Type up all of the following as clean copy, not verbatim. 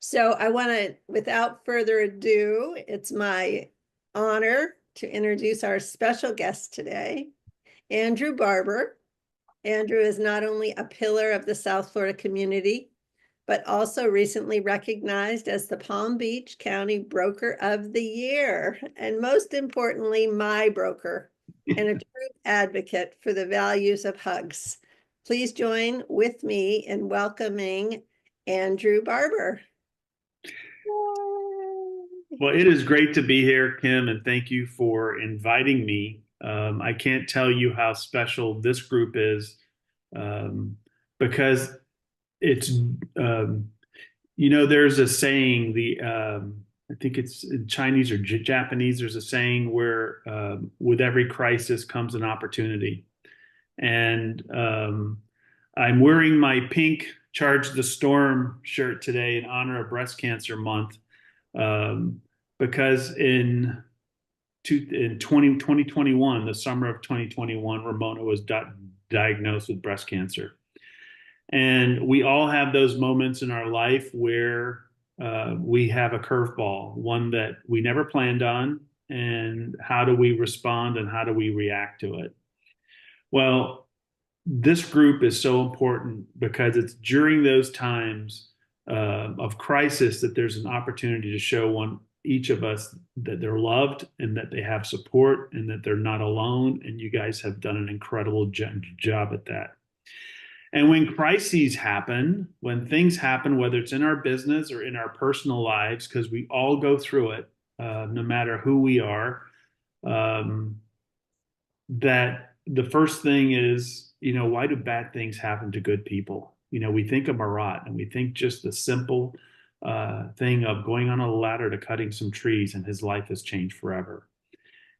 So I want to, without further ado, it's my honor to introduce our special guest today, Andrew Barber. Andrew is not only a pillar of the South Florida community, but also recently recognized as the Palm Beach County Broker of the Year, and most importantly, my broker, and a true advocate for the values of hugs. Please join with me in welcoming Andrew Barber. Well, it is great to be here, Kim, and thank you for inviting me. I can't tell you how special this group is um, because it's, there's a saying, I think it's in Chinese or Japanese, there's a saying where with every crisis comes an opportunity. And I'm wearing my pink Charge the Storm shirt today in honor of Breast Cancer Month um, because in 2021, the summer of 2021, Ramona was diagnosed with breast cancer. And we all have those moments in our life where we have a curveball, one that we never planned on. And how do we respond and how do we react to it? Well, this group is so important because it's during those times of crisis that there's an opportunity to show each of us that they're loved and that they have support and that they're not alone. And you guys have done an incredible job at that. And when crises happen, when things happen, whether it's in our business or in our personal lives, because we all go through it, no matter who we are, um, that the first thing is, why do bad things happen to good people? We think of Marat and we think just the simple thing of going on a ladder to cutting some trees and his life has changed forever.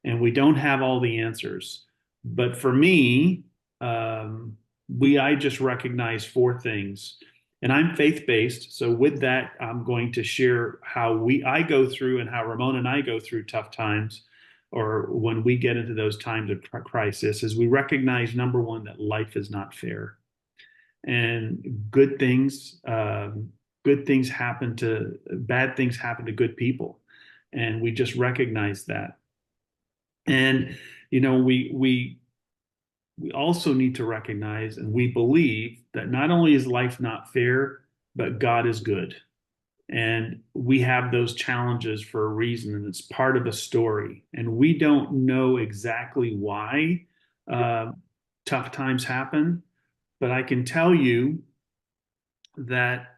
And we don't have all the answers. But for me, I just recognize four things. And I'm faith-based. So with that, I'm going to share how I go through and how Ramon and I go through tough times or when we get into those times of crisis is we recognize number one, that life is not fair and good things happen to bad things happen to good people. And we just recognize that. And, we also need to recognize and we believe that not only is life not fair, but God is good. And we have those challenges for a reason, and it's part of a story. And we don't know exactly why uh, tough times happen, but I can tell you that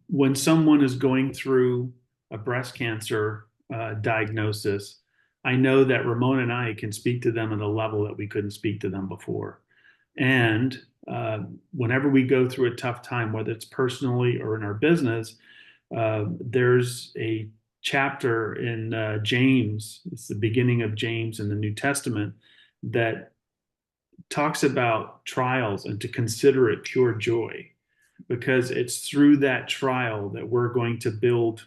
when someone is going through a breast cancer diagnosis, I know that Ramon and I can speak to them at a level that we couldn't speak to them before. And whenever we go through a tough time, whether it's personally or in our business, there's a chapter in James, it's the beginning of James in the New Testament, that talks about trials and to consider it pure joy because it's through that trial that we're going to build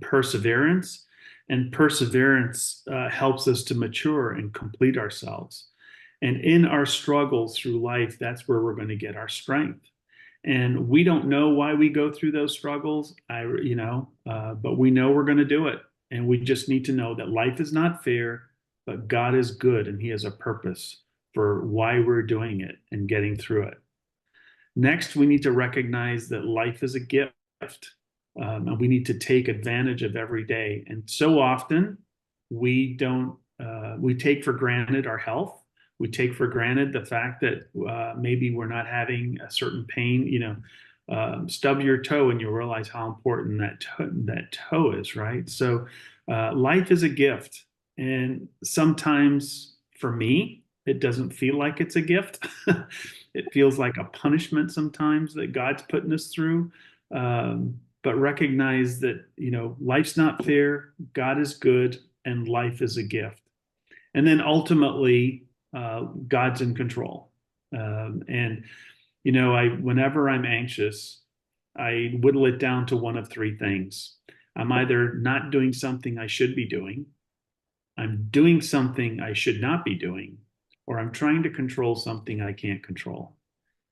perseverance, and perseverance helps us to mature and complete ourselves. And in our struggles through life, that's where we're going to get our strength. And we don't know why we go through those struggles, but we know we're going to do it. And we just need to know that life is not fair, but God is good and He has a purpose for why we're doing it and getting through it. Next, we need to recognize that life is a gift, and we need to take advantage of every day. And so often, we don't. We take for granted our health. We take for granted the fact that maybe we're not having a certain pain. Stub your toe and you realize how important that toe is, right? So, life is a gift, and sometimes for me, it doesn't feel like it's a gift. It feels like a punishment sometimes that God's putting us through. But recognize that, life's not fair, God is good, and life is a gift. And then ultimately, God's in control. And, whenever I'm anxious, I whittle it down to one of three things. I'm either not doing something I should be doing, I'm doing something I should not be doing, or I'm trying to control something I can't control.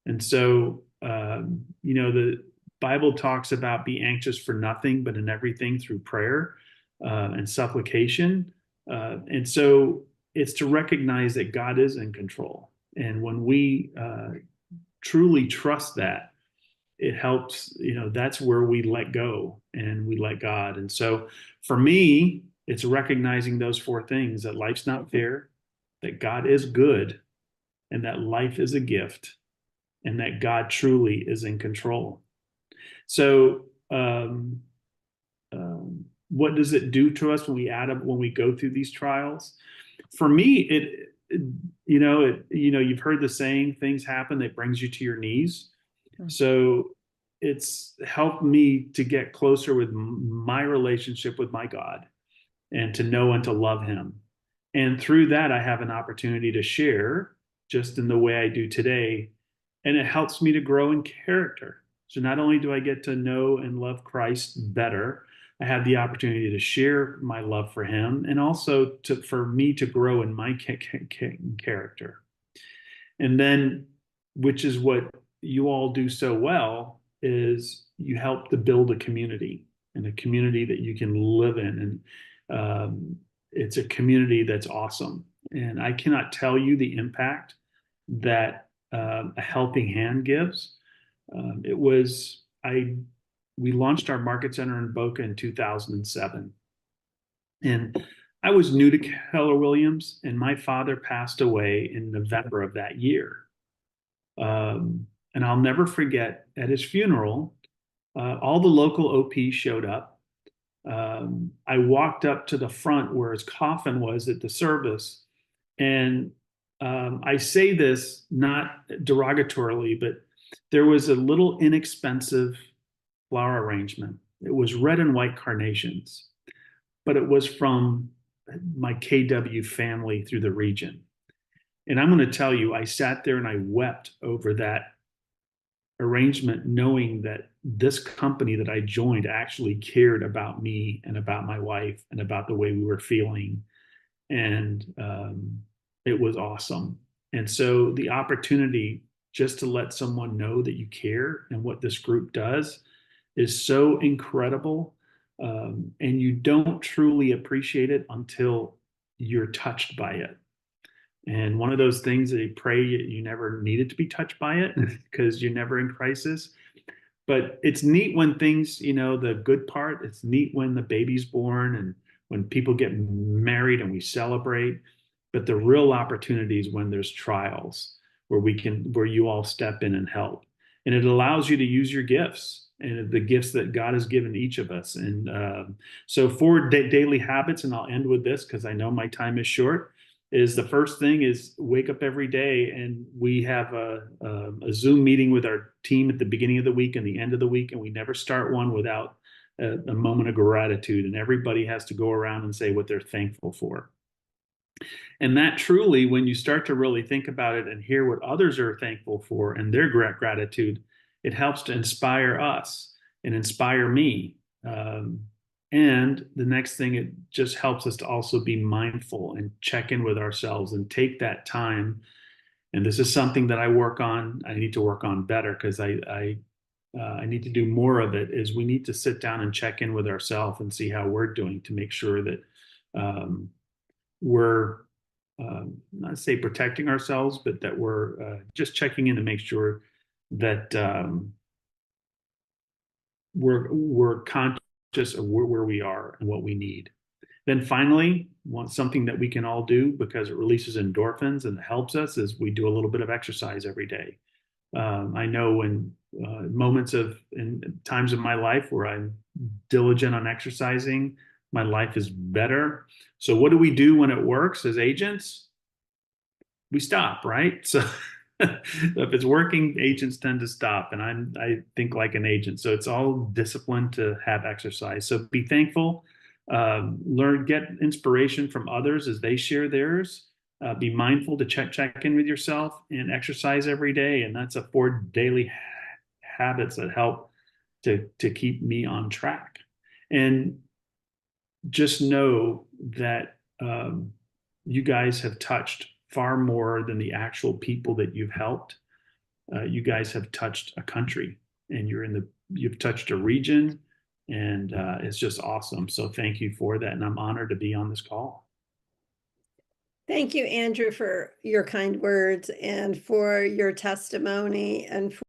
And so, the Bible talks about be anxious for nothing, but in everything through prayer and supplication. And so it's to recognize that God is in control. And when we truly trust that, it helps, that's where we let go and we let God. And so for me, it's recognizing those four things: that life's not fair, that God is good, and that life is a gift, and that God truly is in control. So, what does it do to us when we add up when we go through these trials? For me, you've heard the saying, "Things happen that brings you to your knees." So it's helped me to get closer with my relationship with my God and to know and to love Him. And through that, I have an opportunity to share just in the way I do today. And it helps me to grow in character. So not only do I get to know and love Christ better, I have the opportunity to share my love for Him, and also for me to grow in my character. And then, which is what you all do so well, is you help to build a community, and a community that you can live in. And it's a community that's awesome. And I cannot tell you the impact that a helping hand gives. It was, we launched our market center in Boca in 2007. And I was new to Keller Williams, and my father passed away in November of that year. And I'll never forget, at his funeral, all the local OPs showed up. I walked up to the front where his coffin was at the service. And I say this not derogatorily, but there was a little inexpensive flower arrangement. It was red and white carnations, but it was from my KW family through the region. And I'm going to tell you, I sat there and I wept over that arrangement, knowing that this company that I joined actually cared about me and about my wife and about the way we were feeling. And it was awesome. And so the opportunity just to let someone know that you care and what this group does is so incredible. And you don't truly appreciate it until you're touched by it. And one of those things that you pray you never needed to be touched by it because you're never in crisis. But it's neat when things, the good part, it's neat when the baby's born and when people get married and we celebrate. But the real opportunity is when there's trials where you all step in and help. And it allows you to use your gifts and the gifts that God has given each of us. And so for daily habits, and I'll end with this because I know my time is short, is the first thing is wake up every day, and we have a Zoom meeting with our team at the beginning of the week and the end of the week, and we never start one without a moment of gratitude, and everybody has to go around and say what they're thankful for. And that truly, when you start to really think about it and hear what others are thankful for and their gratitude, it helps to inspire us and inspire me. And the next thing, it just helps us to also be mindful and check in with ourselves and take that time. And this is something that I work on. I need to work on better because I need to do more of it. Is we need to sit down and check in with ourselves and see how we're doing to make sure that we're not say protecting ourselves, but that we're just checking in to make sure that we're conscious of where we are and what we need. Then finally, something that we can all do because it releases endorphins and helps us is we do a little bit of exercise every day. I know when in times of my life where I'm diligent on exercising, my life is better. So what do we do when it works as agents? We stop, right? So if it's working, agents tend to stop, and I think like an agent. So it's all discipline to have exercise. So be thankful, get inspiration from others as they share theirs. Be mindful to check in with yourself and exercise every day, and that's a 4 daily habits that help to keep me on track. And just know that you guys have touched far more than the actual people that you've helped. You guys have touched a country, and you're in you've touched a region, and it's just awesome. So thank you for that, and I'm honored to be on this call. Thank you, Andrew, for your kind words and for your testimony and